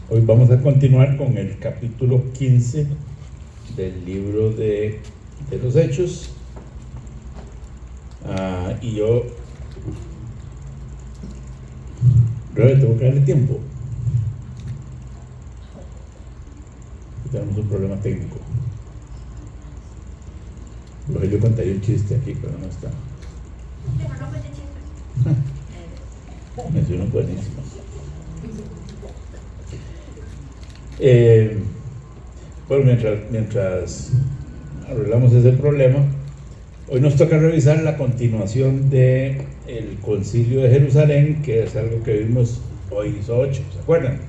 Hoy vamos a continuar con el capítulo 15 del libro de los Hechos. Y yo tengo que darle tiempo. Tenemos un problema técnico. Yo contaría un chiste aquí, pero no está. Es uno buenísimo. Bueno, mientras arreglamos ese problema, hoy nos toca revisar la continuación del Concilio de Jerusalén, que es algo que vimos hoy, hizo 8, ¿se acuerdan?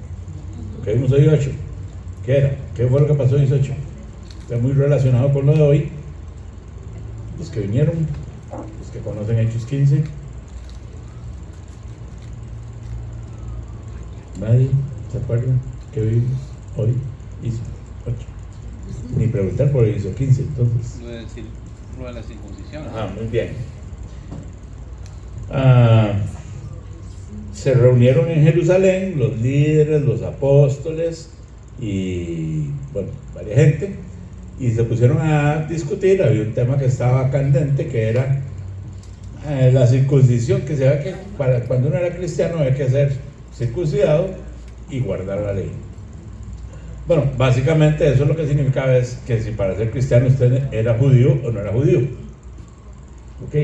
Lo que vimos hoy 8. ¿Qué era? ¿Qué fue lo que pasó hoy 8? Está muy relacionado con lo de hoy. Los que vinieron, los que conocen Hechos 15. ¿Nadie se acuerda qué vimos hoy? Hizo 8. Ni preguntar por hoy hizo 15, entonces. Voy a decir lo de la circuncisión. Muy bien. Se reunieron en Jerusalén los líderes, los apóstoles y, bueno, varias gente, y se pusieron a discutir. Había un tema que estaba candente, que era la circuncisión, que se ve que cuando uno era cristiano había que ser circuncidado y guardar la ley. Bueno, básicamente eso lo que significaba es que si para ser cristiano usted era judío o no era judío. Ok.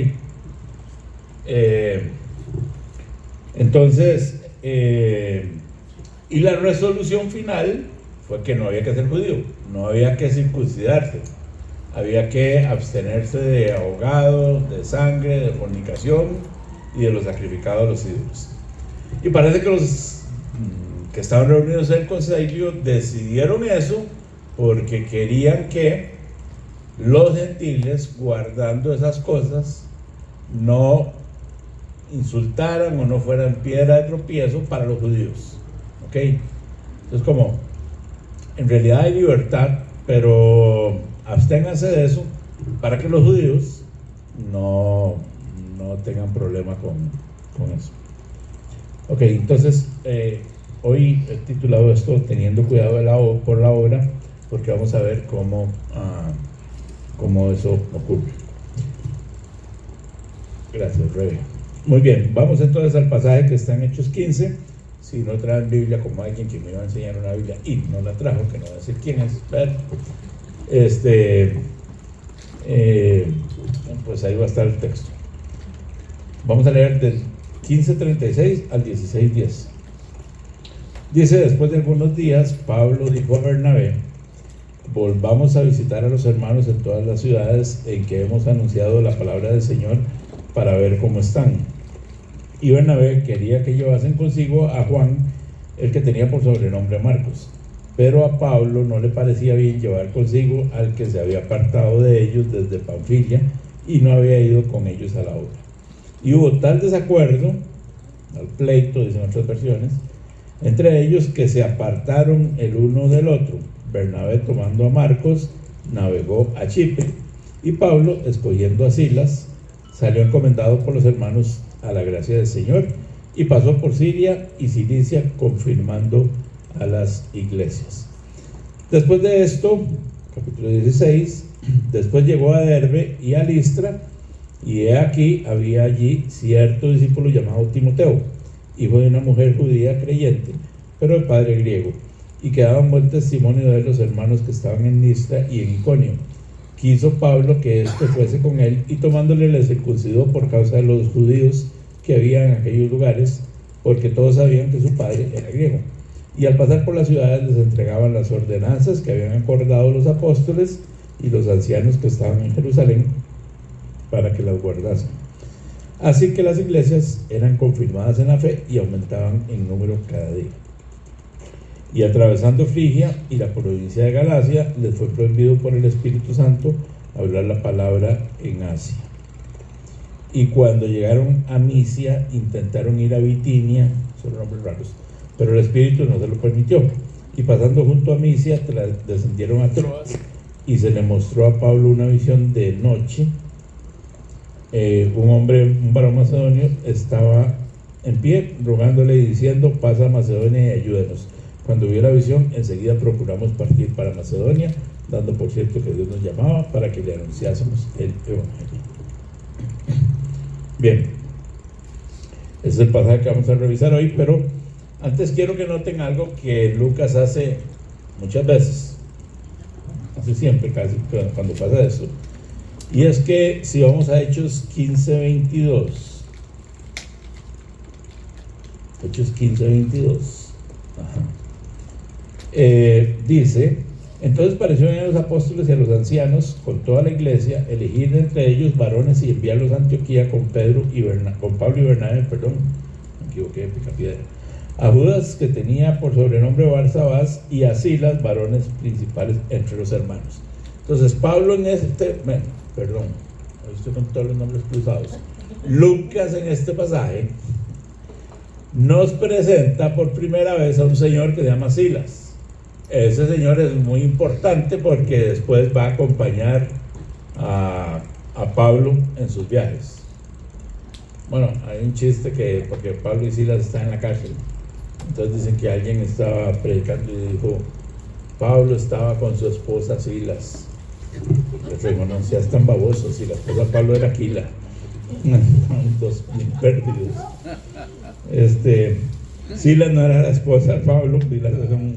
Entonces, y la resolución final fue que no había que ser judío, no había que circuncidarse, había que abstenerse de ahogado, de sangre, de fornicación y de los sacrificados a los ídolos. Y parece que los que estaban reunidos en el concilio decidieron eso porque querían que los gentiles, guardando esas cosas, no insultaran o no fueran piedra de tropiezo para los judíos. ¿Ok? Entonces, como en realidad hay libertad, pero absténganse de eso para que los judíos no tengan problema con eso. Ok, entonces hoy he titulado esto Teniendo cuidado por la obra, porque vamos a ver cómo eso ocurre. Gracias, Rebe. Muy bien, vamos entonces al pasaje que está en Hechos 15. Si no traen Biblia, como alguien que me iba a enseñar una Biblia y no la trajo, que no voy a decir quién es, pero pues ahí va a estar el texto. Vamos a leer del 15:36 al 16:10. Dice: después de algunos días, Pablo dijo a Bernabé: volvamos a visitar a los hermanos en todas las ciudades en que hemos anunciado la palabra del Señor, para ver cómo están. Y Bernabé quería que llevasen consigo a Juan, el que tenía por sobrenombre Marcos, pero a Pablo no le parecía bien llevar consigo al que se había apartado de ellos desde Panfilia y no había ido con ellos a la obra. Y hubo tal desacuerdo, al pleito, dicen otras versiones, entre ellos, que se apartaron el uno del otro. Bernabé, tomando a Marcos, navegó a Chipre, y Pablo, escogiendo a Silas, salió encomendado por los hermanos a la gracia del Señor, y pasó por Siria y Cilicia, confirmando a las iglesias. Después de esto, capítulo 16, después llegó a Derbe y a Listra, y he aquí había allí cierto discípulo llamado Timoteo, hijo de una mujer judía creyente, pero de padre griego, y que daban buen testimonio de los hermanos que estaban en Listra y en Iconio. Quiso Pablo que éste fuese con él, y tomándole le circuncidó por causa de los judíos que había en aquellos lugares, porque todos sabían que su padre era griego. Y al pasar por las ciudades les entregaban las ordenanzas que habían acordado los apóstoles y los ancianos que estaban en Jerusalén, para que las guardasen. Así que las iglesias eran confirmadas en la fe y aumentaban en número cada día. Y atravesando Frigia y la provincia de Galacia, les fue prohibido por el Espíritu Santo hablar la palabra en Asia. Y cuando llegaron a Misia, intentaron ir a Bitinia, son nombres raros, pero el Espíritu no se lo permitió. Y pasando junto a Misia, descendieron a Troas, y se le mostró a Pablo una visión de noche. Un varón macedonio estaba en pie, rogándole y diciendo: pasa a Macedonia y ayúdenos. Cuando vio la visión, enseguida procuramos partir para Macedonia, dando por cierto que Dios nos llamaba para que le anunciásemos el Evangelio. Bien, ese es el pasaje que vamos a revisar hoy, pero antes quiero que noten algo que Lucas hace muchas veces, hace siempre casi cuando pasa eso, y es que si vamos a Hechos 15:22, Hechos 15:22, dice: entonces parecieron a los apóstoles y a los ancianos con toda la iglesia elegir entre ellos varones y enviarlos a Antioquía con Pablo y Bernabé, me equivoqué, picapiedra, a Judas, que tenía por sobrenombre Barsabás, y a Silas, varones principales entre los hermanos. Entonces Pablo en este, hoy estoy con todos los nombres cruzados. Lucas en este pasaje nos presenta por primera vez a un señor que se llama Silas. Ese señor es muy importante porque después va a acompañar a Pablo en sus viajes. Bueno, hay un chiste que, porque Pablo y Silas están en la cárcel, entonces dicen que alguien estaba predicando y dijo: Pablo estaba con su esposa Silas. Le digo: no seas tan baboso, si la esposa de Pablo era Aquila. Dos perdidos. Silas no era la esposa de Pablo, Silas es un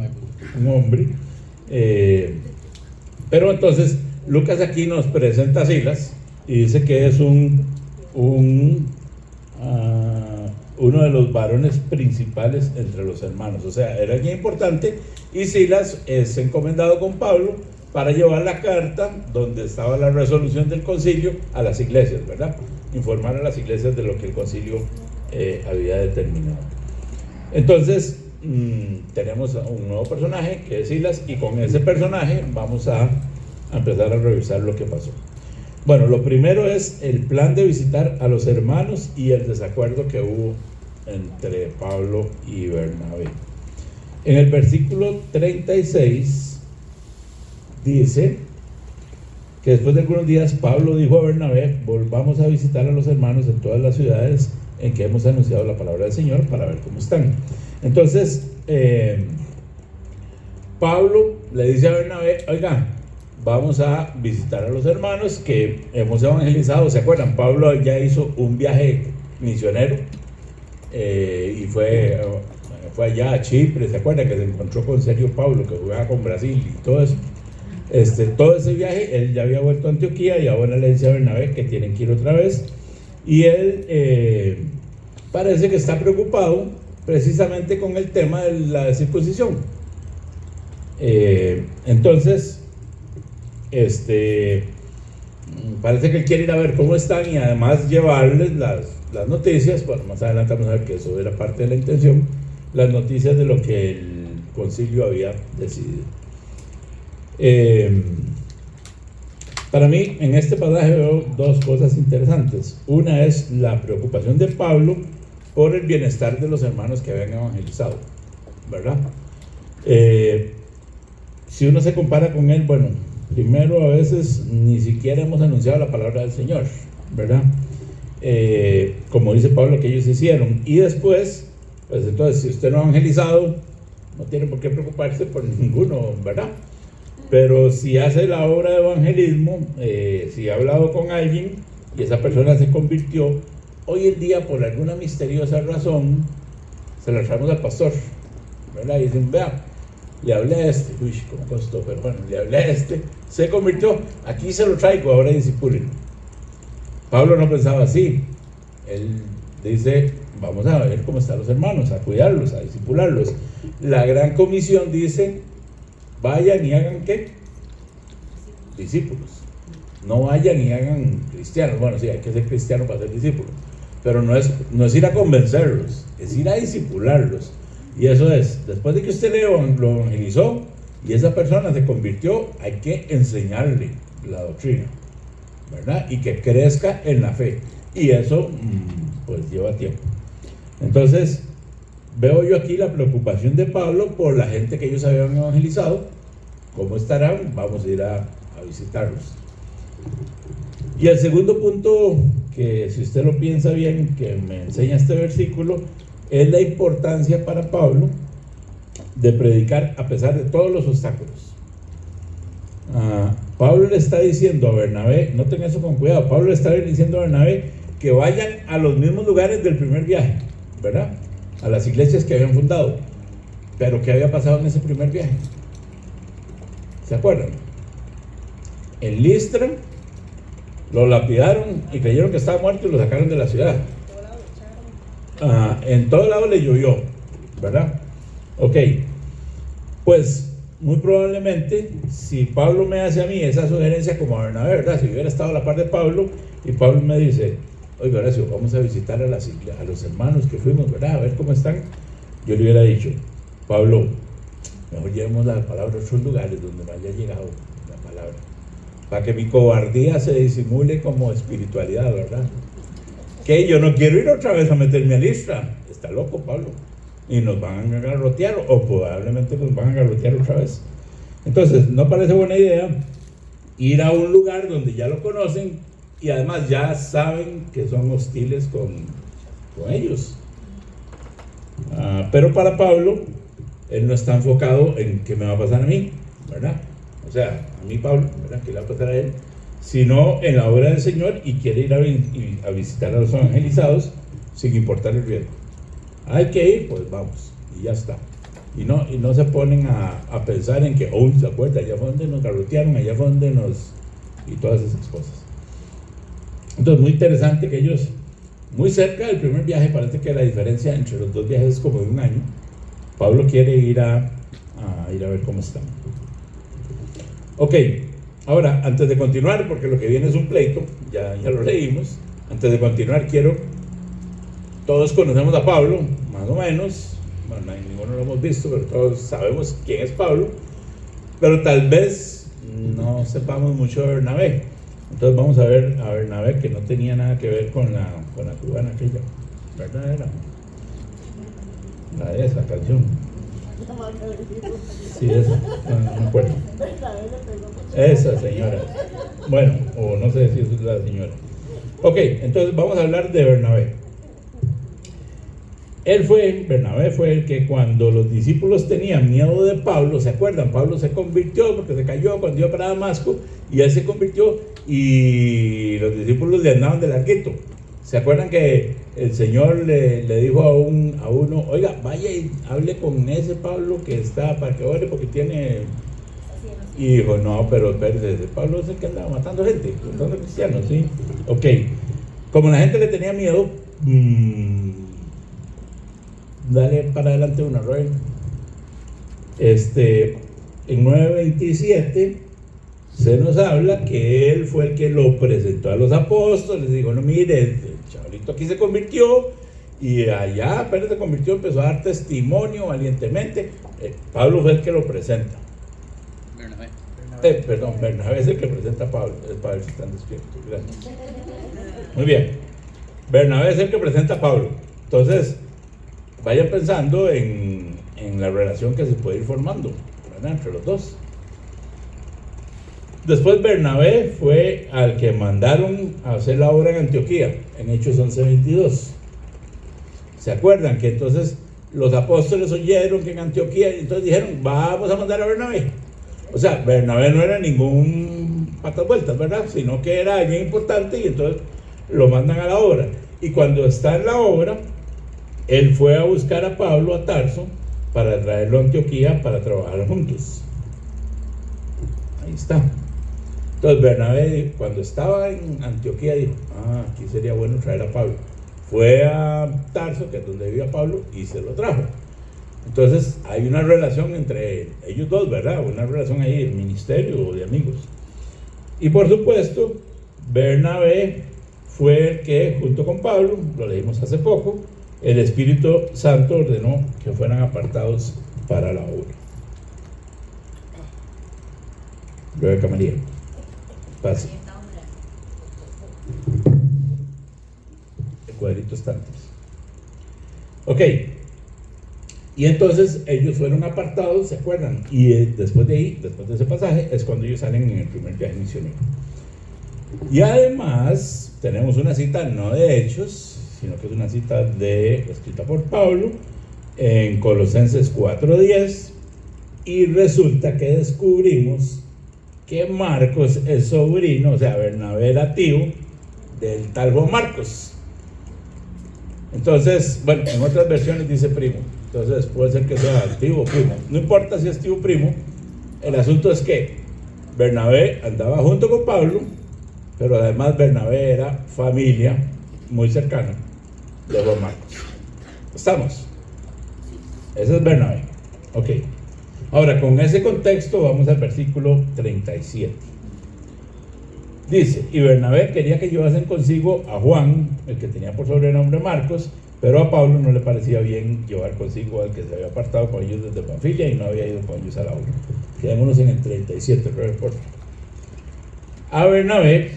hombre. Pero entonces Lucas aquí nos presenta a Silas y dice que es uno de los varones principales entre los hermanos, o sea, era alguien importante, y Silas es encomendado con Pablo para llevar la carta donde estaba la resolución del concilio a las iglesias, ¿verdad? Informar a las iglesias de lo que el concilio había determinado. Entonces tenemos un nuevo personaje que es Silas, y con ese personaje vamos a empezar a revisar lo que pasó. Bueno, lo primero es el plan de visitar a los hermanos y el desacuerdo que hubo entre Pablo y Bernabé. En el versículo 36 dice que después de algunos días Pablo dijo a Bernabé: volvamos a visitar a los hermanos en todas las ciudades en que hemos anunciado la palabra del Señor para ver cómo están. Entonces Pablo le dice a Bernabé: oiga, vamos a visitar a los hermanos que hemos evangelizado. ¿Se acuerdan? Pablo ya hizo un viaje misionero y fue allá a Chipre. ¿Se acuerdan? Que se encontró con Sergio Pablo, que jugaba con Brasil y todo eso. Todo ese viaje, él ya había vuelto a Antioquía, y ahora le dice a Bernabé que tienen que ir otra vez. Y él parece que está preocupado precisamente con el tema de la circuncisión. Entonces parece que él quiere ir a ver cómo están y además llevarles las noticias. Bueno, más adelante vamos a ver que eso era parte de la intención, las noticias de lo que el concilio había decidido. Para mí, en este pasaje veo dos cosas interesantes. Una es la preocupación de Pablo por el bienestar de los hermanos que habían evangelizado, ¿verdad? Si uno se compara con él, bueno, primero, a veces ni siquiera hemos anunciado la palabra del Señor, ¿verdad? Como dice Pablo que ellos hicieron. Y después, pues entonces, si usted no ha evangelizado, no tiene por qué preocuparse por ninguno, ¿verdad? Pero si hace la obra de evangelismo, si ha hablado con alguien y esa persona se convirtió, hoy en día, por alguna misteriosa razón, se la traemos al pastor, ¿verdad? Y dicen: vea, le hablé a este, uy, cómo costó, pero bueno, le hablé a este, se convirtió, aquí se lo traigo, ahora discípulenlo. Pablo no pensaba así. Él dice: vamos a ver cómo están los hermanos, a cuidarlos, a discipularlos. La gran comisión dice: vayan y hagan ¿qué? Discípulos. No vayan y hagan cristianos. Bueno, sí, hay que ser cristianos para ser discípulos, pero no es ir a convencerlos, es ir a discipularlos. Y eso es, después de que usted lo evangelizó y esa persona se convirtió, hay que enseñarle la doctrina, ¿verdad? Y que crezca en la fe. Y eso, pues, lleva tiempo. Entonces, veo yo aquí la preocupación de Pablo por la gente que ellos habían evangelizado. ¿Cómo estarán? Vamos a ir a visitarlos. Y el segundo punto que, si usted lo piensa bien, que me enseña este versículo, es la importancia para Pablo de predicar a pesar de todos los obstáculos. Pablo le está diciendo a Bernabé, noten eso con cuidado, Pablo le está diciendo a Bernabé que vayan a los mismos lugares del primer viaje, ¿verdad? A las iglesias que habían fundado. Pero ¿qué había pasado en ese primer viaje? ¿Se acuerdan? En Listra lo lapidaron y creyeron que estaba muerto y lo sacaron de la ciudad. En todo lado le llovió, ¿verdad? Ok, pues muy probablemente, si Pablo me hace a mí esa sugerencia como a Bernabé, ¿verdad? Si yo hubiera estado a la par de Pablo y Pablo me dice, oiga Horacio, vamos a visitar a los hermanos que fuimos, ¿verdad? A ver cómo están. Yo le hubiera dicho, Pablo, mejor llevemos la palabra a otros lugares donde no haya llegado la palabra, para que mi cobardía se disimule como espiritualidad, ¿verdad? Que yo no quiero ir otra vez a meterme a Listra. Está loco Pablo, y nos van a garrotear, o probablemente nos van a garrotear otra vez. Entonces no parece buena idea ir a un lugar donde ya lo conocen y además ya saben que son hostiles con ellos. Pero para Pablo, él no está enfocado en qué me va a pasar a mí, ¿verdad? O sea, a mí Pablo, ¿verdad? ¿Qué le va a pasar a él? Sino en la obra del Señor, y quiere ir a visitar a los evangelizados sin importar el riesgo. Hay que ir, pues vamos, y ya está. Y no se ponen a pensar en que, ¿se acuerda? Allá fue donde nos garrotearon, allá fue donde y todas esas cosas. Entonces, muy interesante que ellos, muy cerca del primer viaje, parece que la diferencia entre los dos viajes es como de un año. Pablo quiere ir a ver cómo están. Ok, ahora, antes de continuar, porque lo que viene es un pleito, ya lo leímos. Antes de continuar, todos conocemos a Pablo, más o menos. Bueno, ninguno lo hemos visto, pero todos sabemos quién es Pablo. Pero tal vez no sepamos mucho de Bernabé. Entonces vamos a ver a Bernabé, que no tenía nada que ver con la cubana aquella. ¿Verdad era? La de esa canción. Sí, esa, no me acuerdo. Esa señora. Bueno, o no sé si es la señora. Ok, entonces vamos a hablar de Bernabé. Bernabé fue el que, cuando los discípulos tenían miedo de Pablo, ¿se acuerdan? Pablo se convirtió porque se cayó cuando iba para Damasco, y él se convirtió y los discípulos le andaban de larguito. ¿Se acuerdan que el Señor le dijo a uno, oiga, vaya y hable con ese Pablo que está, para que ore, porque tiene... Y dijo, no, pero espérese, Pablo es el que andaba matando gente, matando cristianos, ¿sí? Ok, como la gente le tenía miedo, dale para adelante una rueda. En 9:27 se nos habla que él fue el que lo presentó a los apóstoles. Dijo, no, mire, el chavalito aquí se convirtió, y allá apenas se convirtió, empezó a dar testimonio valientemente. Pablo fue el que lo presenta. Bernabé es el que presenta a Pablo. Es para ver si están despiertos. Gracias. Muy bien. Bernabé es el que presenta a Pablo. Entonces, vayan pensando en la relación que se puede ir formando, ¿verdad?, entre los dos. Después Bernabé fue al que mandaron a hacer la obra en Antioquía, en Hechos 11:22. ¿Se acuerdan? Que entonces los apóstoles oyeron que en Antioquía, y entonces dijeron, vamos a mandar a Bernabé. O sea, Bernabé no era ningún patas vueltas, ¿verdad? Sino que era alguien importante, y entonces lo mandan a la obra. Y cuando está en la obra, él fue a buscar a Pablo a Tarso para traerlo a Antioquía para trabajar juntos. Ahí está. Entonces Bernabé, cuando estaba en Antioquía, dijo, aquí sería bueno traer a Pablo. Fue a Tarso, que es donde vivía Pablo, y se lo trajo. Entonces hay una relación entre ellos dos, ¿verdad? Una relación ahí de ministerio o de amigos. Y por supuesto, Bernabé fue el que, junto con Pablo, lo leímos hace poco, el Espíritu Santo ordenó que fueran apartados para la obra. Rebeca María, pase. El cuadrito está antes. Ok. Y entonces ellos fueron apartados, ¿se acuerdan? Y después de ahí, después de ese pasaje, es cuando ellos salen en el primer viaje misionero. Y además tenemos una cita no de Hechos, sino que es una cita escrita por Pablo en Colosenses 4:10, y resulta que descubrimos que Marcos es sobrino, o sea, Bernabé era tío del tal Juan Marcos. Entonces, bueno, en otras versiones dice primo, entonces puede ser que sea tío o primo, no importa si es tío o primo, el asunto es que Bernabé andaba junto con Pablo, pero además Bernabé era familia muy cercana de Juan Marcos. ¿Estamos? Ese es Bernabé. Ok. Ahora, con ese contexto vamos al versículo 37. Dice, y Bernabé quería que llevasen consigo a Juan, el que tenía por sobrenombre Marcos, pero a Pablo no le parecía bien llevar consigo al que se había apartado con ellos desde Panfilia y no había ido con ellos a la obra. Quedémonos en el 37, por favor. A Bernabé,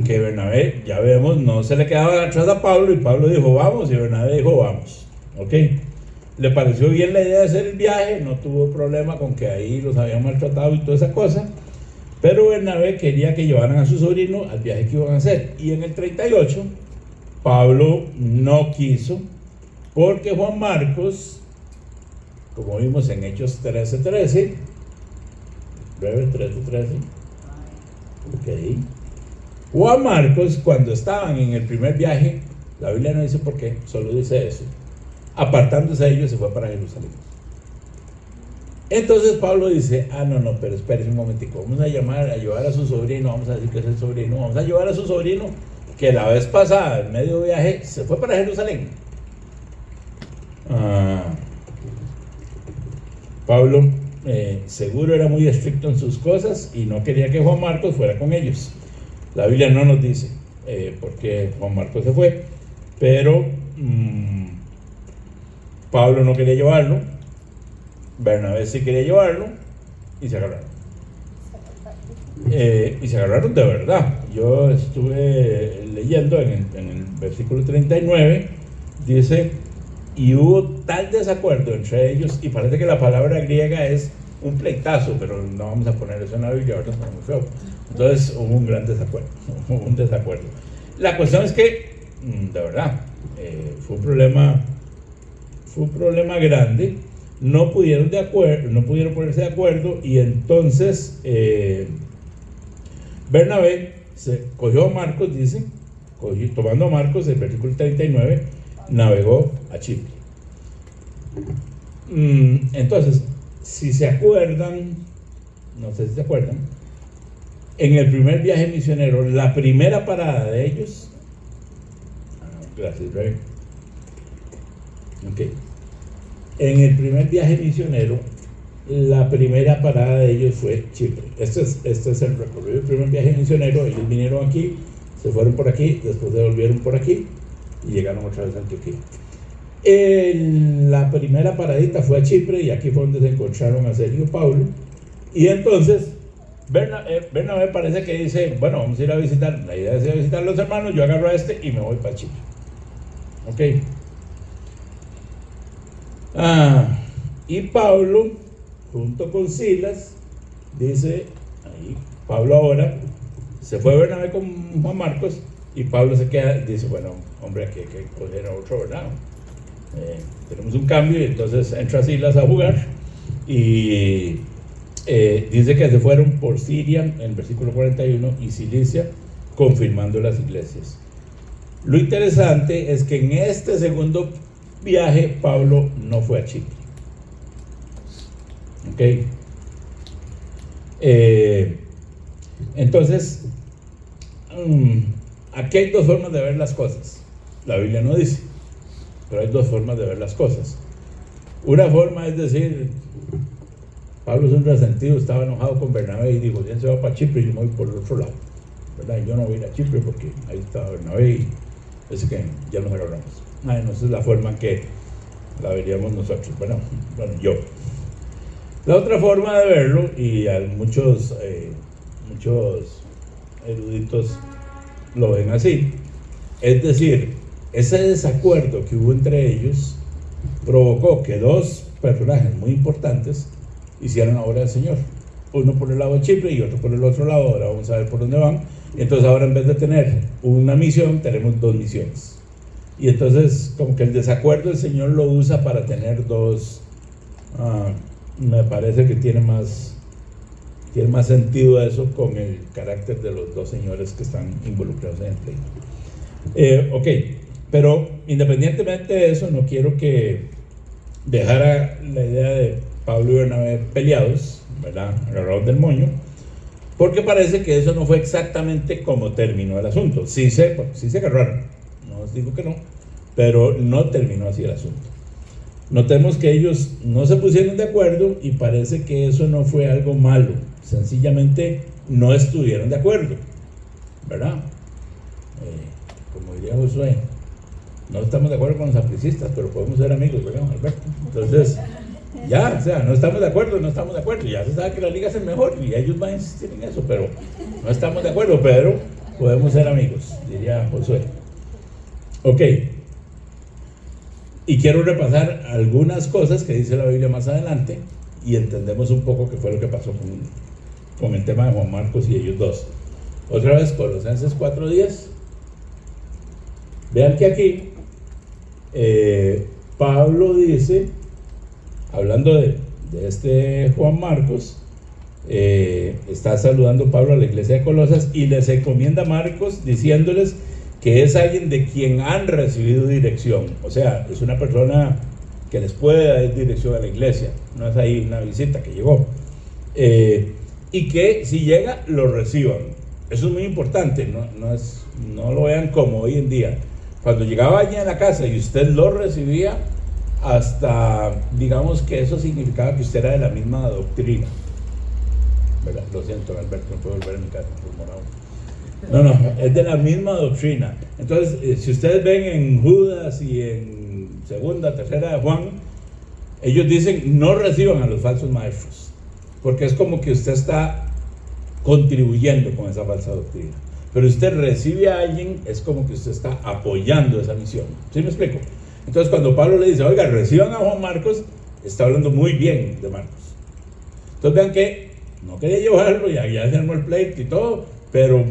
que Bernabé, ya vemos, no se le quedaba atrás a Pablo, y Pablo dijo vamos, y Bernabé dijo vamos. Ok. Le pareció bien la idea de hacer el viaje, no tuvo problema con que ahí los habían maltratado y toda esa cosa, pero Bernabé quería que llevaran a su sobrino al viaje que iban a hacer. Y en el 38, Pablo no quiso, porque Juan Marcos, como vimos en Hechos 13:13, breve 13:13, ok, Juan Marcos, cuando estaban en el primer viaje, la Biblia no dice por qué, solo dice eso, apartándose de ellos se fue para Jerusalén. Entonces Pablo dice, no, pero espérense un momentico, vamos a llevar a su sobrino, vamos a decir que es el sobrino, vamos a llevar a su sobrino que la vez pasada, en medio viaje, se fue para Jerusalén. Pablo seguro era muy estricto en sus cosas y no quería que Juan Marcos fuera con ellos. La Biblia no nos dice por qué Juan Marcos se fue, pero Pablo no quería llevarlo, Bernabé sí quería llevarlo, y se agarraron. Y se agarraron de verdad. Yo estuve leyendo en el versículo 39, dice, y hubo tal desacuerdo entre ellos, y parece que la palabra griega es un pleitazo, pero no vamos a poner eso en la Biblia, ahora es muy feo. Entonces hubo un gran desacuerdo, La cuestión es que, de verdad, fue un problema grande. No pudieron ponerse de acuerdo, y entonces Bernabé se cogió a Marcos, dice, tomando a Marcos, el versículo 39, navegó a Chipre. Entonces, si se acuerdan, no sé si se acuerdan, en el primer viaje misionero, la primera parada de ellos, gracias, Rey. Ok. En el primer viaje misionero, la primera parada de ellos fue Chipre. Este es el recorrido del primer viaje misionero. Ellos vinieron aquí, se fueron por aquí, después se volvieron por aquí y llegaron otra vez a Antioquía. La primera paradita fue a Chipre, y aquí fue donde se encontraron a Sergio y Pablo. Y entonces Bernabé parece que dice, bueno, vamos a ir a visitar, la idea es ir a visitar a los hermanos, yo agarro a este y me voy para Chipre. Ok. Y Pablo, junto con Silas, dice, ahí, Pablo ahora, se fue Bernabé con Juan Marcos, y Pablo se queda, dice, bueno, hombre, aquí hay que coger a otro, ¿verdad? Tenemos un cambio, y entonces entra Silas a jugar, y dice que se fueron por Siria, en el versículo 41, y Cilicia, confirmando las iglesias. Lo interesante es que en este segundo viaje Pablo no fue a Chipre. Ok. Entonces, aquí hay dos formas de ver las cosas. La Biblia no dice, pero hay dos formas de ver las cosas. Una forma es decir, Pablo es un resentido, estaba enojado con Bernabé y dijo, ya se va para Chipre y yo me voy por el otro lado, ¿verdad? Y yo no voy a ir a Chipre porque ahí estaba Bernabé y así que ya nos agarramos. No, esa es la forma en que la veríamos nosotros, bueno, yo. La otra forma de verlo, y muchos eruditos lo ven así, es decir, ese desacuerdo que hubo entre ellos provocó que dos personajes muy importantes hicieran la obra del Señor. uno por el lado de Chipre y otro por el otro lado. Ahora vamos a ver por dónde van. Entonces ahora, en vez de tener una misión, tenemos dos misiones. Y entonces, como que el desacuerdo el Señor lo usa para tener dos. Me parece que tiene más sentido eso con el carácter de los dos señores que están involucrados en el pleito. Ok, pero independientemente de eso, no quiero que dejara la idea de Pablo y Bernabé peleados, ¿verdad?, agarrados del moño, porque parece que eso no fue exactamente como terminó el asunto. Sí se agarraron, no os digo que no, pero no terminó así el asunto. Notemos que ellos no se pusieron de acuerdo y parece que eso no fue algo malo, sencillamente no estuvieron de acuerdo, ¿verdad? Como diría Josué, no estamos de acuerdo con los sapricistas, pero podemos ser amigos, ¿verdad, Alberto? Entonces, ya, o sea, no estamos de acuerdo, ya se sabe que la liga es el mejor y ellos van a insistir en eso, pero no estamos de acuerdo, pero podemos ser amigos, diría Josué. Ok, y quiero repasar algunas cosas que dice la Biblia más adelante y entendemos un poco qué fue lo que pasó con el tema de Juan Marcos y ellos dos. Otra vez, Colosenses 4:10. Vean que aquí Pablo dice, hablando de este Juan Marcos, está saludando Pablo a la iglesia de Colosas y les encomienda a Marcos diciéndoles que es alguien de quien han recibido dirección. O sea, es una persona que les puede dar dirección a la iglesia, no es ahí una visita que llegó. Y que si llega, lo reciban. Eso es muy importante, no lo vean como hoy en día. Cuando llegaba alguien a la casa y usted lo recibía, hasta digamos que eso significaba que usted era de la misma doctrina. ¿Verdad? Lo siento, Alberto, no puedo volver a mi casa por morado. No, es de la misma doctrina. Entonces, si ustedes ven en Judas y en segunda, tercera de Juan, ellos dicen no reciban a los falsos maestros, porque es como que usted está contribuyendo con esa falsa doctrina. Pero si usted recibe a alguien, es como que usted está apoyando esa misión. ¿Sí me explico? Entonces, cuando Pablo le dice, oiga, reciban a Juan Marcos, está hablando muy bien de Marcos. Entonces vean que no quería llevarlo, ya se armó el pleito y todo, pero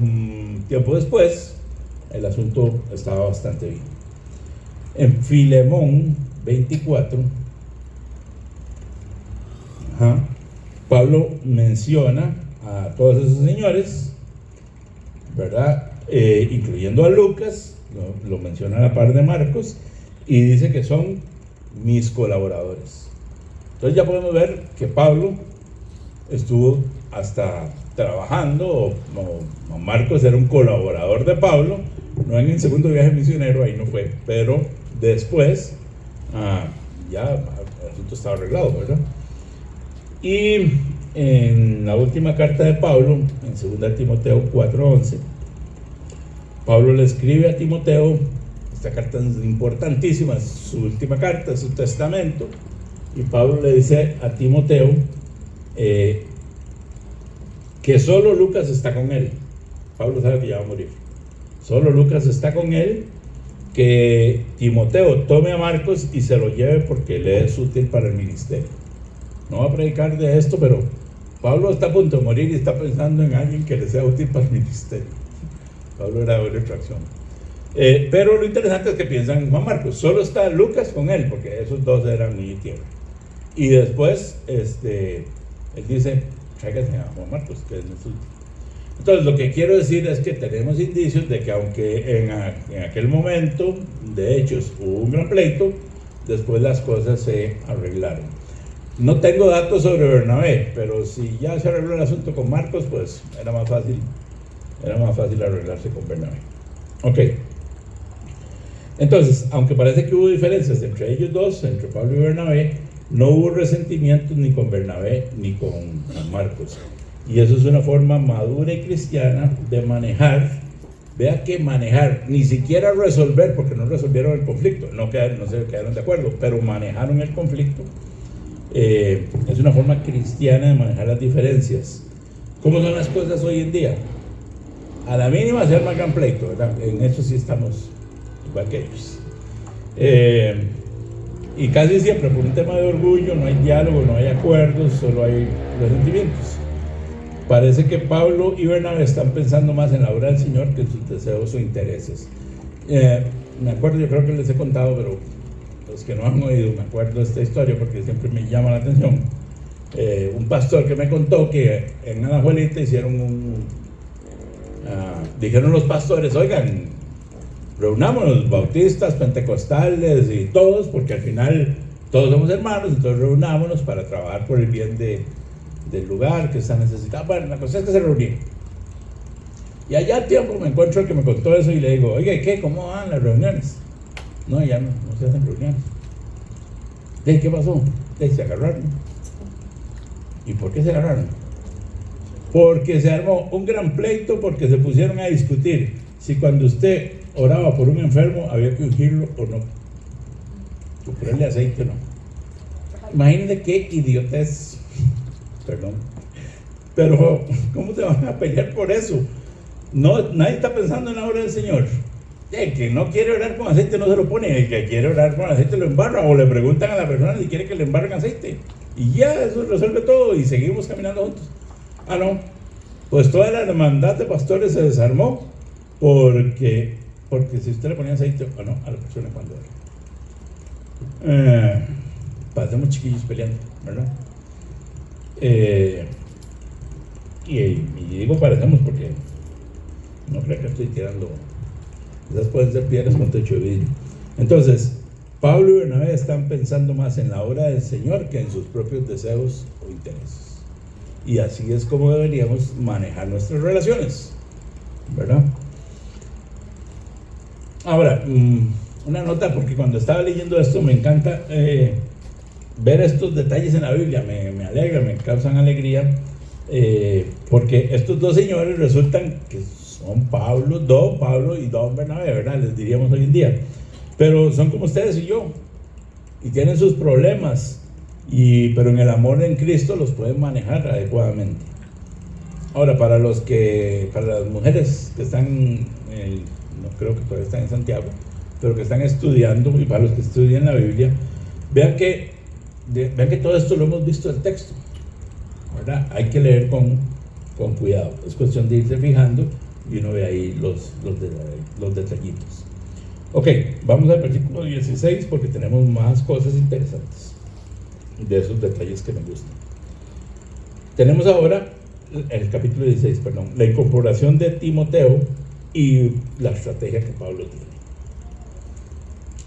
tiempo después el asunto estaba bastante bien. En Filemón 24, Pablo menciona a todos esos señores, ¿verdad? Incluyendo a Lucas, lo menciona a la par de Marcos, y dice que son mis colaboradores. Entonces ya podemos ver que Pablo estuvo hasta trabajando, o Marcos era un colaborador de Pablo, no en el segundo viaje misionero, ahí no fue, pero después ya el asunto estaba arreglado, ¿verdad? Y en la última carta de Pablo, en 2 Timoteo 4:11, Pablo le escribe a Timoteo, esta carta es importantísima, es su última carta, es su testamento, y Pablo le dice a Timoteo que solo Lucas está con él. Pablo sabe que ya va a morir. Solo Lucas está con él, que Timoteo tome a Marcos y se lo lleve porque le es útil para el ministerio. No va a predicar de esto, pero Pablo está a punto de morir y está pensando en alguien que le sea útil para el ministerio. Pablo era de buena tracción. Pero lo interesante es que piensan en Juan Marcos. Solo está Lucas con él, porque esos dos eran mi tierra. Y después, él dice, tráigase a Juan Marcos, que es nuestro. Entonces, lo que quiero decir es que tenemos indicios de que aunque en aquel momento, de hechos, hubo un gran pleito, después las cosas se arreglaron. No tengo datos sobre Bernabé, pero si ya se arregló el asunto con Marcos, pues era más fácil arreglarse con Bernabé. Ok. Entonces, aunque parece que hubo diferencias entre ellos dos, entre Pablo y Bernabé, no hubo resentimientos ni con Bernabé ni con Marcos. Y eso es una forma madura y cristiana de manejar. Vea que manejar, ni siquiera resolver, porque no resolvieron el conflicto, no se quedaron de acuerdo, pero manejaron el conflicto. Es una forma cristiana de manejar las diferencias. ¿Cómo son las cosas hoy en día? A la mínima se arma gran pleito, ¿verdad? En eso sí estamos igual que ellos. Y casi siempre por un tema de orgullo no hay diálogo, no hay acuerdos, solo hay resentimientos. parece que Pablo y Bernabé están pensando más en la obra del Señor que en sus deseos o intereses. Me acuerdo, yo creo que les he contado, pero los que no han oído, me acuerdo de esta historia porque siempre me llama la atención. Un pastor que me contó que en Alajuelita dijeron los pastores, oigan, reunámonos, bautistas, pentecostales y todos, porque al final todos somos hermanos, entonces reunámonos para trabajar por el bien del lugar que está necesitado. Bueno, la cosa es que se reunieron. Y allá al tiempo me encuentro el que me contó eso y le digo, oiga, ¿qué? ¿Cómo van las reuniones? No, ya no se hacen reuniones. ¿Qué pasó? Se agarraron. ¿Y por qué se agarraron? Porque se armó un gran pleito, porque se pusieron a discutir si cuando usted oraba por un enfermo había que ungirlo o no, o ponerle aceite o no. Imagínense qué idiotez, perdón, pero ¿cómo se van a pelear por eso? No, nadie está pensando en la obra del Señor. El que no quiere orar con aceite no se lo pone, el que quiere orar con aceite lo embarra, o le preguntan a la persona si quiere que le embarren aceite, y ya eso resuelve todo y seguimos caminando juntos. Ah, no, pues toda la hermandad de pastores se desarmó porque si usted le ponía aceite o no a la persona cuando era, parecemos chiquillos peleando, ¿verdad? Y digo parecemos porque no creo que estoy tirando, esas pueden ser piedras con techo de vidrio. Entonces Pablo y Bernabé están pensando más en la obra del Señor que en sus propios deseos o intereses, y así es como deberíamos manejar nuestras relaciones, ¿verdad? Ahora, una nota, porque cuando estaba leyendo esto me encanta ver estos detalles en la Biblia, me alegra, me causan alegría, porque estos dos señores resultan que son don Pablo y don Bernabé, ¿verdad? Les diríamos hoy en día, pero son como ustedes y yo, y tienen sus problemas, pero en el amor en Cristo los pueden manejar adecuadamente. Ahora, para las mujeres que están no creo que todavía están en Santiago, pero que están estudiando, y para los que estudian la Biblia, vean que todo esto lo hemos visto en el texto, ¿verdad? Hay que leer con cuidado, es cuestión de irse fijando y uno ve ahí los detallitos. Ok, vamos al versículo 16 porque tenemos más cosas interesantes de esos detalles que me gustan. Tenemos ahora el capítulo 16, perdón, la incorporación de Timoteo y la estrategia que Pablo tiene.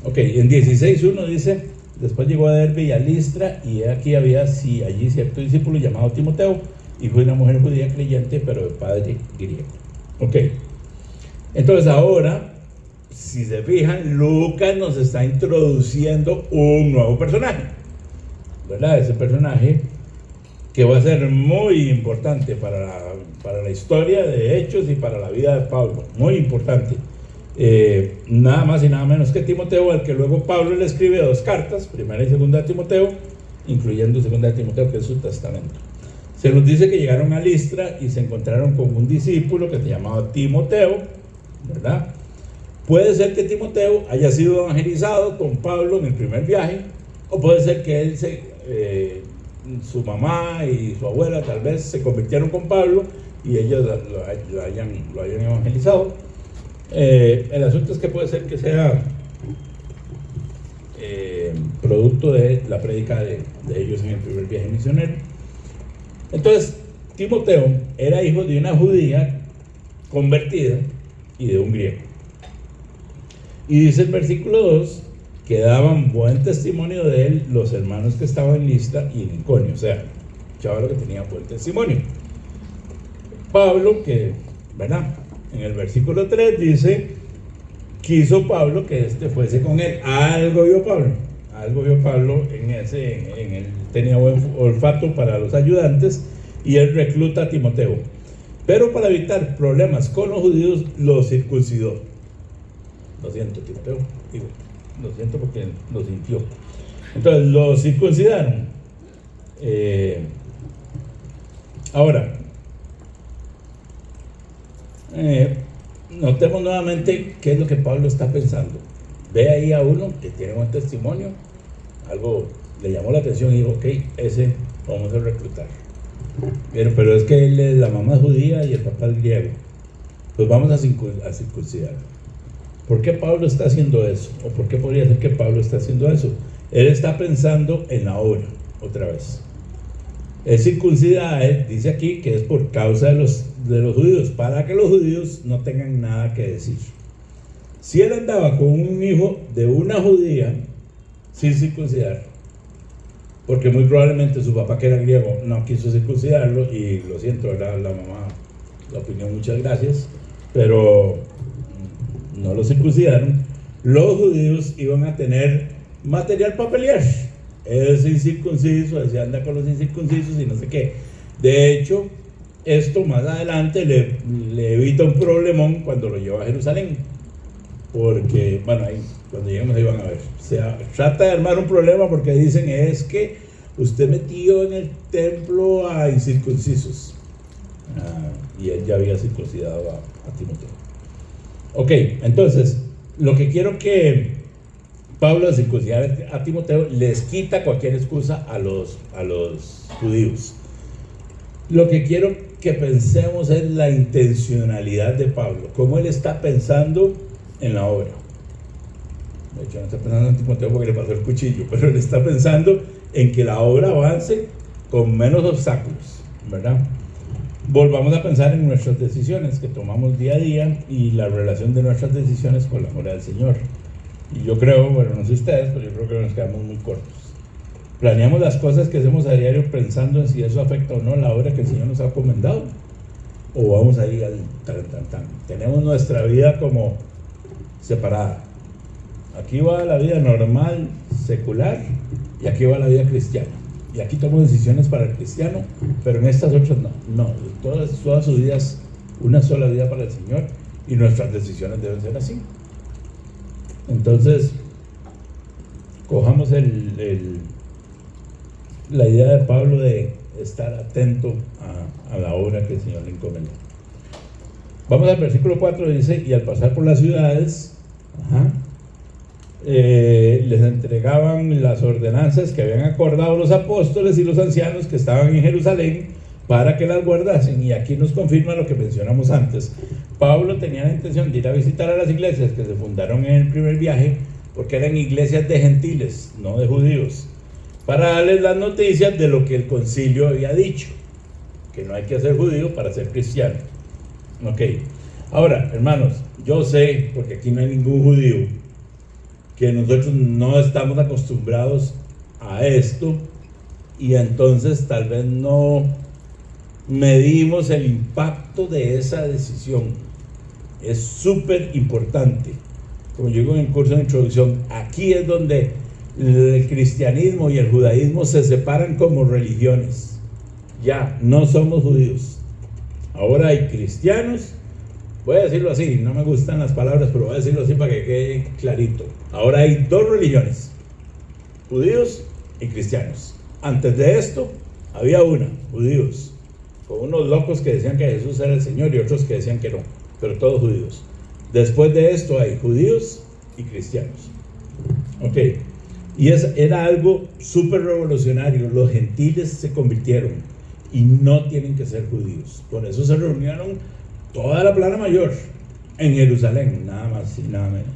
Ok, en 16:1 dice, después llegó a Derbe y a Listra, y aquí había allí cierto discípulo llamado Timoteo, hijo de una mujer judía creyente, pero de padre griego. Ok, entonces ahora, si se fijan, Lucas nos está introduciendo un nuevo personaje, ¿verdad? Ese personaje que va a ser muy importante para la historia de Hechos y para la vida de Pablo, muy importante. Nada más y nada menos que Timoteo, al que luego Pablo le escribe 2 cartas, primera y segunda de Timoteo, incluyendo segunda de Timoteo, que es su testamento. Se nos dice que llegaron a Listra y se encontraron con un discípulo que se llamaba Timoteo, ¿verdad? Puede ser que Timoteo haya sido evangelizado con Pablo en el primer viaje, o puede ser que él su mamá y su abuela tal vez se convirtieron con Pablo y ellos lo hayan evangelizado. El asunto es que puede ser que sea producto de la prédica de ellos en el primer viaje misionero. Entonces, Timoteo era hijo de una judía convertida y de un griego. Y dice el versículo 2 que daban buen testimonio de él los hermanos que estaban en Listra y en Iconio, o sea, chaval que tenía buen testimonio. Pablo, ¿verdad? En el versículo 3 dice, quiso Pablo que fuese con él. Algo vio Pablo en él tenía buen olfato para los ayudantes y él recluta a Timoteo. Pero para evitar problemas con los judíos, lo circuncidó. Lo siento, Timoteo, lo siento porque lo sintió. Entonces lo circuncidaron. Ahora, notemos nuevamente qué es lo que Pablo está pensando. Ve ahí a uno que tiene un testimonio, algo le llamó la atención y dijo, ok, ese vamos a reclutar. Pero es que la mamá es judía y el papá es griego. Pues vamos a circuncidar. ¿Por qué Pablo está haciendo eso? ¿O por qué podría ser que Pablo está haciendo eso? Él está pensando en la obra, otra vez. El circuncidae, dice aquí, que es por causa de los judíos, para que los judíos no tengan nada que decir. Si él andaba con un hijo de una judía, sin circuncidar, porque muy probablemente su papá, que era griego, no quiso circuncidarlo, y lo siento, ¿verdad? La mamá, la opinión, muchas gracias, pero no lo circuncidaron. Los judíos iban a tener material para pelear. Es incircunciso, se anda con los incircuncisos y no sé qué. De hecho, esto más adelante le evita un problemón cuando lo lleva a Jerusalén. Porque, bueno, ahí, cuando lleguemos ahí van a ver. O sea, trata de armar un problema porque dicen es que usted metió en el templo a incircuncisos. Y él ya había circuncidado a Timoteo. Ok, entonces, lo que quiero que Pablo, al circuncidar a Timoteo, les quita cualquier excusa a los judíos. Lo que quiero que pensemos es la intencionalidad de Pablo, cómo él está pensando en la obra. De hecho, no está pensando en Timoteo porque le pasó el cuchillo, pero él está pensando en que la obra avance con menos obstáculos, ¿verdad? Volvamos a pensar en nuestras decisiones que tomamos día a día y la relación de nuestras decisiones con la obra del Señor. Y yo creo, bueno, no sé ustedes, pero yo creo que nos quedamos muy cortos. Planeamos las cosas que hacemos a diario pensando en si eso afecta o no la obra que el Señor nos ha encomendado. O vamos ahí al tan. Tenemos nuestra vida como separada. Aquí va la vida normal, secular, y aquí va la vida cristiana. Y aquí tomo decisiones para el cristiano, pero en estas otras no. No, todas sus vidas, una sola vida para el Señor, y nuestras decisiones deben ser así. Entonces, cojamos la idea de Pablo de estar atento a la obra que el Señor le encomendó. Vamos al versículo 4, dice, y al pasar por las ciudades, les entregaban las ordenanzas que habían acordado los apóstoles y los ancianos que estaban en Jerusalén para que las guardasen. Y aquí nos confirma lo que mencionamos antes. Pablo tenía la intención de ir a visitar a las iglesias que se fundaron en el primer viaje, porque eran iglesias de gentiles, no de judíos, para darles las noticias de lo que el concilio había dicho, que no hay que ser judío para ser cristiano. Ok, ahora, hermanos, yo sé, porque aquí no hay ningún judío, que nosotros no estamos acostumbrados a esto, y entonces tal vez no medimos el impacto de esa decisión. Es súper importante. Como yo digo en el curso de introducción, aquí es donde el cristianismo y el judaísmo se separan como religiones. Ya, no somos judíos. Ahora hay cristianos, voy a decirlo así, no me gustan las palabras, pero voy a decirlo así para que quede clarito. Ahora hay dos religiones, judíos y cristianos. Antes de esto había una, judíos, con unos locos que decían que Jesús era el Señor y otros que decían que no, pero todos judíos. Después de esto hay judíos y cristianos. Ok, y era algo súper revolucionario. Los gentiles se convirtieron y no tienen que ser judíos. Por eso se reunieron toda la plana mayor en Jerusalén, nada más y nada menos.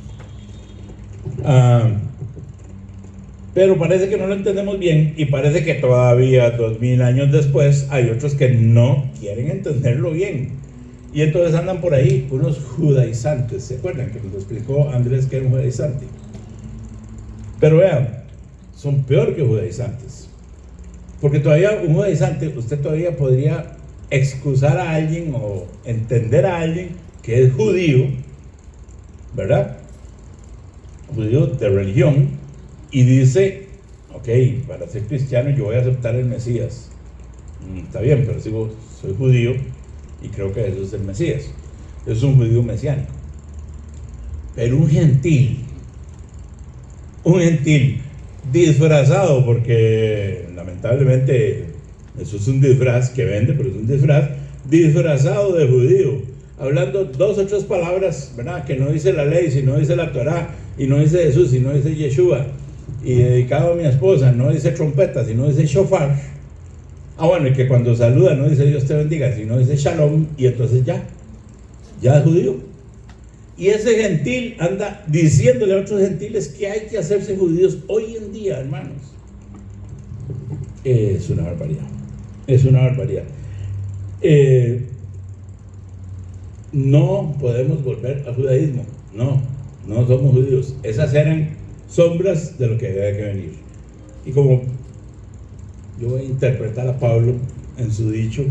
Pero parece que no lo entendemos bien, y parece que todavía 2000 años después hay otros que no quieren entenderlo bien, y entonces andan por ahí unos judaizantes. ¿Se acuerdan que nos explicó Andrés que era un judaizante? Pero vean, son peor que judaizantes, porque todavía un judaizante, usted todavía podría excusar a alguien o entender a alguien que es judío, ¿verdad? Judío de religión, y dice, ok, para ser cristiano yo voy a aceptar el Mesías. Está bien, pero soy judío y creo que Jesús es el Mesías. Es un judío mesiánico. Pero un gentil disfrazado, porque lamentablemente eso es un disfraz que vende, pero es un disfrazado de judío, hablando 2 o 3 palabras, ¿verdad?, que no dice la ley, si no dice la Torá, y no dice Jesús, si no dice Yeshua, y dedicado a mi esposa, no dice trompeta, si no dice shofar. Bueno, y que cuando saluda no dice Dios te bendiga, sino dice Shalom, y entonces ya es judío. Y ese gentil anda diciéndole a otros gentiles que hay que hacerse judíos hoy en día, hermanos. Es una barbaridad. Es una barbaridad. No podemos volver al judaísmo. No somos judíos. Esas eran sombras de lo que había que venir. Y como yo voy a interpretar a Pablo en su dicho,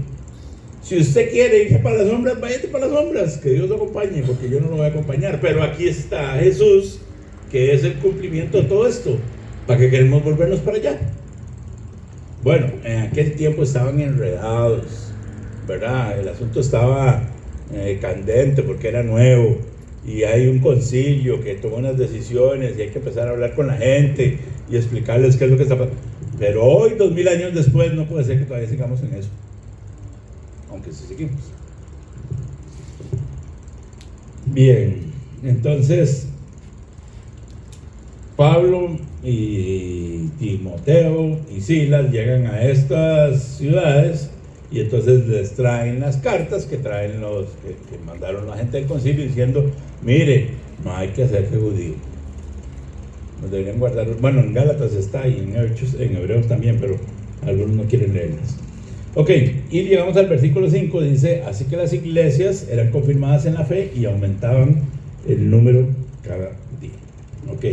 si usted quiere irse para las sombras, váyate para las sombras, que Dios lo acompañe, porque yo no lo voy a acompañar. Pero aquí está Jesús, que es el cumplimiento de todo esto. ¿Para qué queremos volvernos para allá? Bueno, en aquel tiempo estaban enredados, ¿verdad? El asunto estaba candente porque era nuevo, y hay un concilio que toma unas decisiones y hay que empezar a hablar con la gente y explicarles qué es lo que está pasando. Pero hoy, 2000 años después, no puede ser que todavía sigamos en eso, aunque sí seguimos. Bien, entonces Pablo y Timoteo y Silas llegan a estas ciudades y entonces les traen las cartas que traen que mandaron la gente del concilio diciendo: mire, no hay que hacerse judío. Nos deberían guardar. Bueno, en Gálatas está y en Hebreos también, pero algunos no quieren leerlas. Ok, y llegamos al versículo 5, dice: así que las iglesias eran confirmadas en la fe y aumentaban el número cada día. Ok,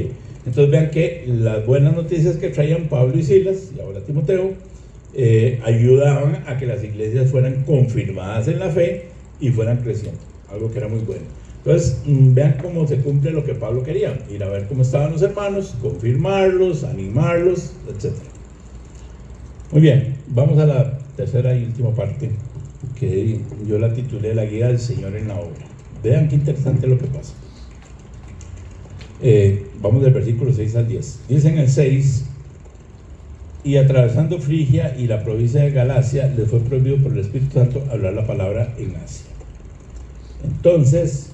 entonces vean que las buenas noticias que traían Pablo y Silas, y ahora Timoteo, ayudaban a que las iglesias fueran confirmadas en la fe y fueran creciendo, algo que era muy bueno. Entonces, vean cómo se cumple lo que Pablo quería: ir a ver cómo estaban los hermanos, confirmarlos, animarlos, etc. Muy bien, vamos a la tercera y última parte, que yo la titulé La guía del Señor en la obra. Vean qué interesante lo que pasa. Vamos del versículo 6 al 10. Dice en el 6: y atravesando Frigia y la provincia de Galacia, les fue prohibido por el Espíritu Santo hablar la palabra en Asia. Entonces,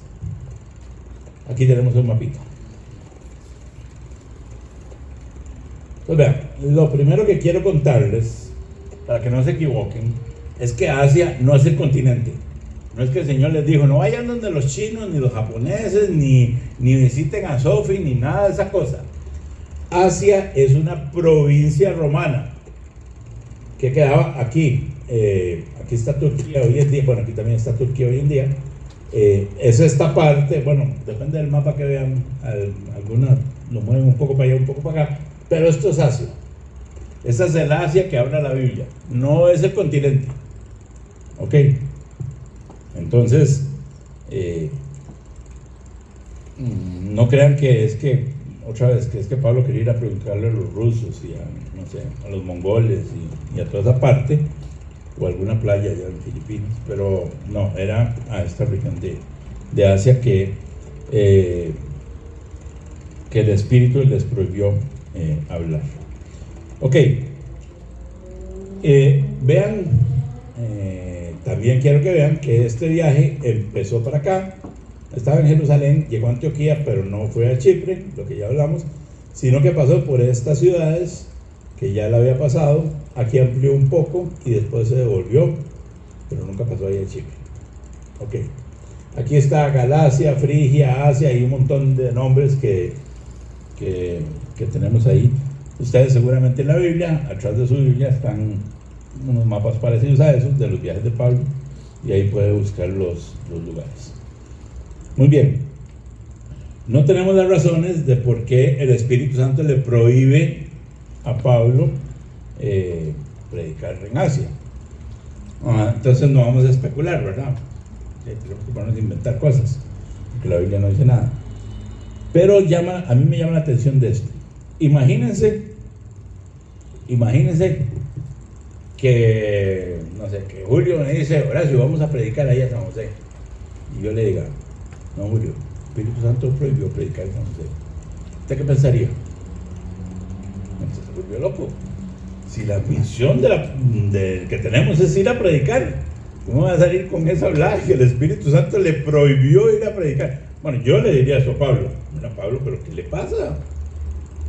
aquí tenemos un mapito. Pues vean, lo primero que quiero contarles, para que no se equivoquen, es que Asia no es el continente. No es que el Señor les dijo: no vayan donde los chinos, ni los japoneses, ni visiten a Sofi, ni nada de esa cosa. Asia es una provincia romana que quedaba aquí. Aquí está Turquía hoy en día. Bueno, aquí también está Turquía hoy en día. Es esta parte, bueno, depende del mapa que vean, algunas lo mueven un poco para allá, un poco para acá, pero esto es Asia. Esa es el Asia que habla la Biblia, no es el continente. Ok, entonces no crean que es que otra vez que es que Pablo quería ir a predicarle a los rusos y a, no sé, a los mongoles y a toda esa parte, o alguna playa allá en Filipinas, pero no, era a esta región de Asia que el Espíritu les prohibió hablar. Ok, vean, también quiero que vean que este viaje empezó para acá, estaba en Jerusalén, llegó a Antioquía, pero no fue a Chipre, lo que ya hablamos, sino que pasó por estas ciudades que ya le había pasado. Aquí amplió un poco y después se devolvió, pero nunca pasó ahí a Chipre. Ok, aquí está Galacia, Frigia, Asia y un montón de nombres que tenemos ahí. Ustedes seguramente en la Biblia, atrás de su Biblia están unos mapas parecidos a esos de los viajes de Pablo, y ahí puede buscar los lugares. Muy bien, no tenemos las razones de por qué el Espíritu Santo le prohíbe a Pablo predicar en Asia. Entonces no vamos a especular, ¿verdad? Tenemos que ponernos a inventar cosas, porque la Biblia no dice nada. Pero a mí me llama la atención de esto. Imagínense que, no sé, que Julio me dice: Horacio, vamos a predicar allá a San José. Y yo le diga: no, Julio, el Espíritu Santo prohibió predicar en San José. ¿Usted qué pensaría? Entonces se volvió loco. Si la misión que tenemos es ir a predicar, ¿cómo va a salir con esa hablar que el Espíritu Santo le prohibió ir a predicar? Bueno, yo le diría eso a Pablo: mira, Pablo, ¿pero qué le pasa?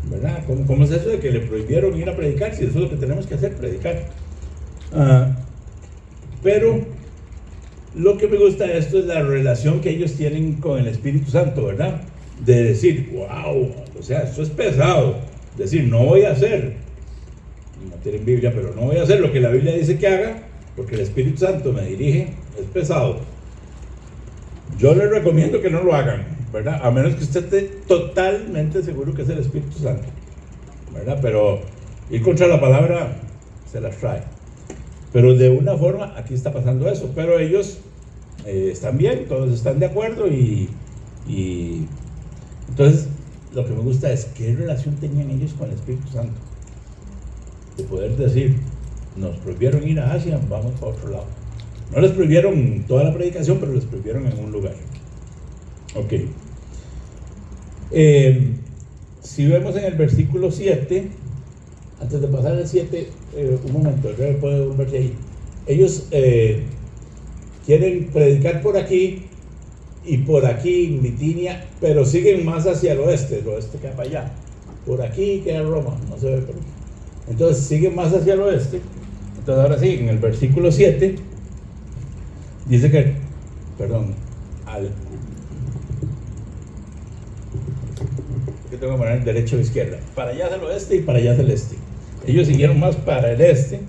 ¿Verdad? ¿Cómo es eso de que le prohibieron ir a predicar si eso es lo que tenemos que hacer, predicar? Pero lo que me gusta de esto es la relación que ellos tienen con el Espíritu Santo, ¿verdad? De decir, wow, o sea, esto es pesado. Decir, no voy a hacer, no tienen Biblia, pero no voy a hacer lo que la Biblia dice que haga, porque el Espíritu Santo me dirige, es pesado. Yo les recomiendo que no lo hagan, ¿verdad? A menos que usted esté totalmente seguro que es el Espíritu Santo, ¿verdad? Pero ir contra la palabra se las trae. Pero de una forma, aquí está pasando eso. Pero ellos están bien, todos están de acuerdo y entonces lo que me gusta es qué relación tenían ellos con el Espíritu Santo. De poder decir, nos prohibieron ir a Asia, vamos para otro lado. No les prohibieron toda la predicación, pero les prohibieron en un lugar. Ok. Si vemos en el versículo 7, antes de pasar al 7, un momento, el rey puede volverse ahí. Ellos quieren predicar por aquí y por aquí en Bitinia, pero siguen más hacia el oeste queda para allá. Por aquí queda Roma, no se ve por aquí. Entonces siguen más hacia el oeste. Entonces ahora sí, en el versículo 7, dice que, que tengo que poner derecha o izquierda. Para allá es el oeste y para allá es el este. Ellos siguieron más para el este.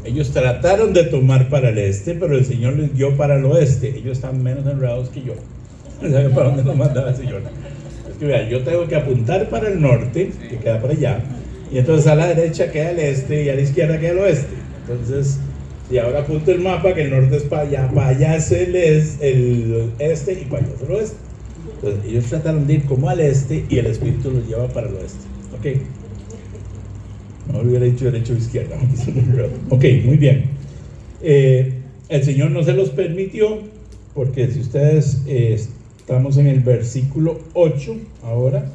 Ellos trataron de tomar para el este, pero el Señor les dio para el oeste. Ellos están menos enredados que yo. ¿Saben para dónde nos mandaba el Señor? Es que vean, yo tengo que apuntar para el norte, que queda para allá, y entonces a la derecha queda el este y a la izquierda queda el oeste. Entonces, si ahora apunto el mapa, que el norte es para allá es el este y para allá es el oeste. Entonces, ellos trataron de ir como al este y el Espíritu los lleva para el oeste. ¿Ok? No hubiera dicho derecho o izquierda. Ok, muy bien. El Señor no se los permitió, porque si ustedes estamos en el versículo 8 ahora,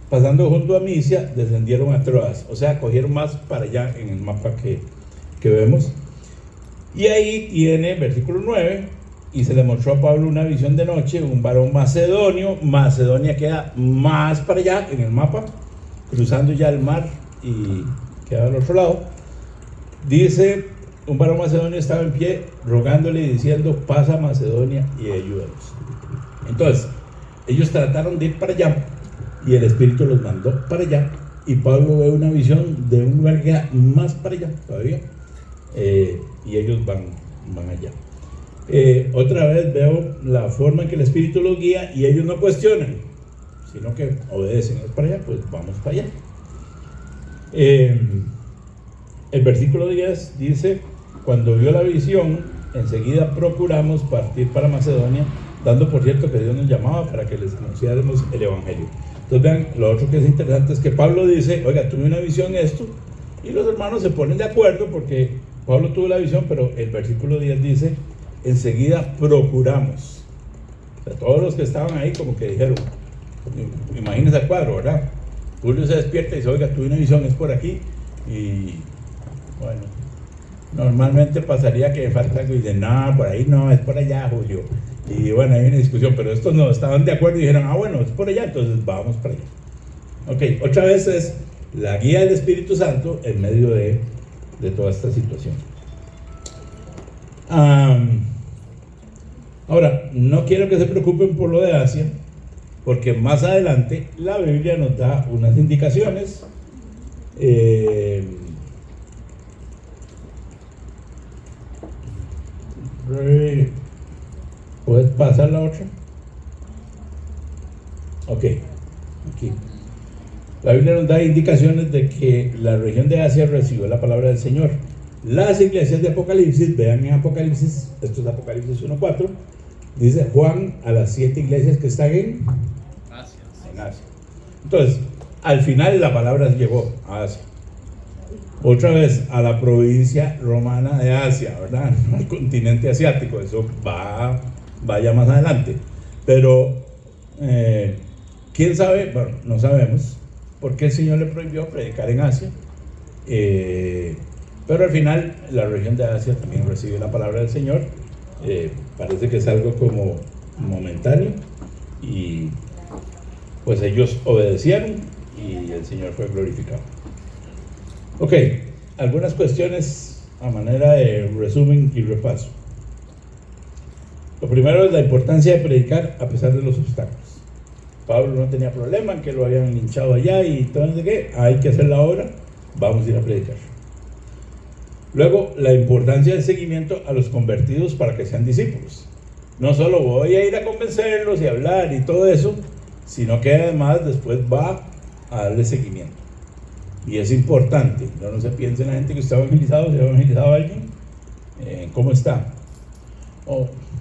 pasando junto a Misia, descendieron a Troas, o sea, cogieron más para allá en el mapa que vemos. Y ahí tiene versículo 9, y se le mostró a Pablo una visión de noche, un varón macedonio. Macedonia queda más para allá en el mapa, cruzando ya el mar y queda al otro lado. Dice, un varón macedonio estaba en pie rogándole y diciendo, pasa a Macedonia y ayúdanos. Entonces, ellos trataron de ir para allá y el Espíritu los mandó para allá, y Pablo ve una visión de un lugar que queda más para allá todavía, y ellos van allá. Otra vez veo la forma en que el Espíritu los guía y ellos no cuestionan, sino que obedecen. Es para allá, pues vamos para allá. El versículo 10 dice, cuando vio la visión, enseguida procuramos partir para Macedonia, dando por cierto que Dios nos llamaba para que les anunciáramos el Evangelio. Entonces vean, lo otro que es interesante es que Pablo dice, oiga, tuve una visión esto, y los hermanos se ponen de acuerdo porque Pablo tuvo la visión, pero el versículo 10 dice, enseguida procuramos. O sea, todos los que estaban ahí como que dijeron, imagínense el cuadro, ¿verdad? Julio se despierta y dice, oiga, tuve una visión, es por aquí, y bueno, normalmente pasaría que falta algo y dicen, no, por ahí no, es por allá, Julio. Y bueno, hay una discusión, pero estos no estaban de acuerdo y dijeron, bueno, es por allá, entonces vamos para allá. Ok, otra vez es la guía del Espíritu Santo en medio de toda esta situación. Ahora, no quiero que se preocupen por lo de Asia, porque más adelante la Biblia nos da unas indicaciones. ¿Puedes pasar la otra? Ok, aquí. La Biblia nos da indicaciones de que la región de Asia recibió la palabra del Señor. Las iglesias de Apocalipsis, vean en Apocalipsis, esto es Apocalipsis 1:4, dice Juan a las 7 iglesias que están en Asia. Entonces, al final la palabra llegó a Asia. Otra vez a la provincia romana de Asia, ¿verdad? Al continente asiático, eso vaya más adelante. Pero, ¿quién sabe? Bueno, no sabemos por qué el Señor le prohibió predicar en Asia. Pero al final la región de Asia también recibe la palabra del Señor. Parece que es algo como momentáneo. Y pues ellos obedecieron y el Señor fue glorificado. Ok, algunas cuestiones a manera de resumen y repaso. Lo primero es la importancia de predicar a pesar de los obstáculos. Pablo no tenía problema en que lo habían linchado allá y todo, ¿de qué? Hay que hacer la obra, vamos a ir a predicar. Luego, la importancia del seguimiento a los convertidos para que sean discípulos. No solo voy a ir a convencerlos y hablar y todo eso, sino que además después va a darle seguimiento. Y es importante, no se piense en la gente que está evangelizado, si ha evangelizado a alguien, ¿cómo está?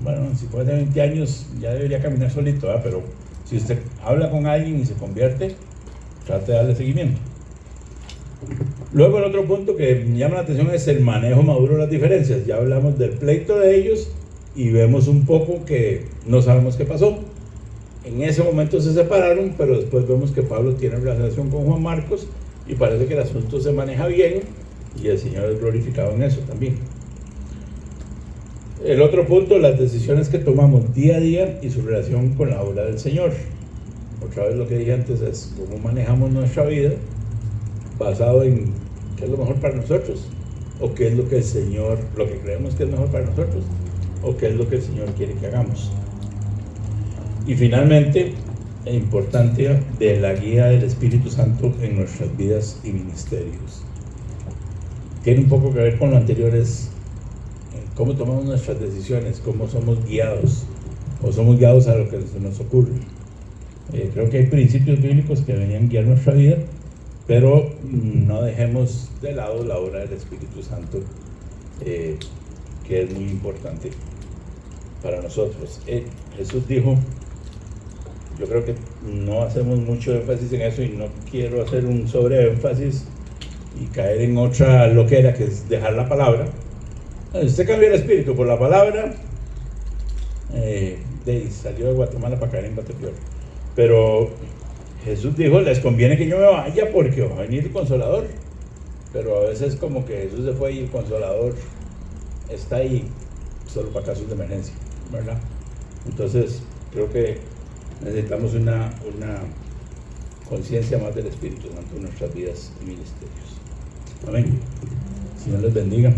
Bueno, si puede tener 20 años ya debería caminar solito, ¿verdad? Pero si usted habla con alguien y se convierte, trate de darle seguimiento. Luego el otro punto que me llama la atención es el manejo maduro de las diferencias. Ya hablamos del pleito de ellos y vemos un poco que no sabemos qué pasó. En ese momento se separaron, pero después vemos que Pablo tiene relación con Juan Marcos y parece que el asunto se maneja bien y el Señor es glorificado en eso también. El otro punto, las decisiones que tomamos día a día y su relación con la obra del Señor. Otra vez lo que dije antes es cómo manejamos nuestra vida basado en qué es lo mejor para nosotros, o qué es lo que el Señor, lo que creemos que es mejor para nosotros, o qué es lo que el Señor quiere que hagamos. Y finalmente, la importancia de la guía del Espíritu Santo en nuestras vidas y ministerios. Tiene un poco que ver con lo anterior, es cómo tomamos nuestras decisiones, cómo somos guiados, o somos guiados a lo que se nos ocurre. Creo que hay principios bíblicos que deberían guiar nuestra vida, pero no dejemos de lado la obra del Espíritu Santo, que es muy importante para nosotros. Jesús dijo, yo creo que no hacemos mucho énfasis en eso y no quiero hacer un sobreénfasis y caer en otra loquera que es dejar la palabra. Si usted cambia el espíritu por la palabra, salió de Guatemala para caer en Guatepeor. Pero Jesús dijo, les conviene que yo me vaya porque va a venir el Consolador. Pero a veces como que Jesús se fue y el Consolador está ahí solo para casos de emergencia, ¿verdad? Entonces creo que necesitamos una conciencia más del Espíritu Santo en nuestras vidas y ministerios. Amén. Señor les bendiga.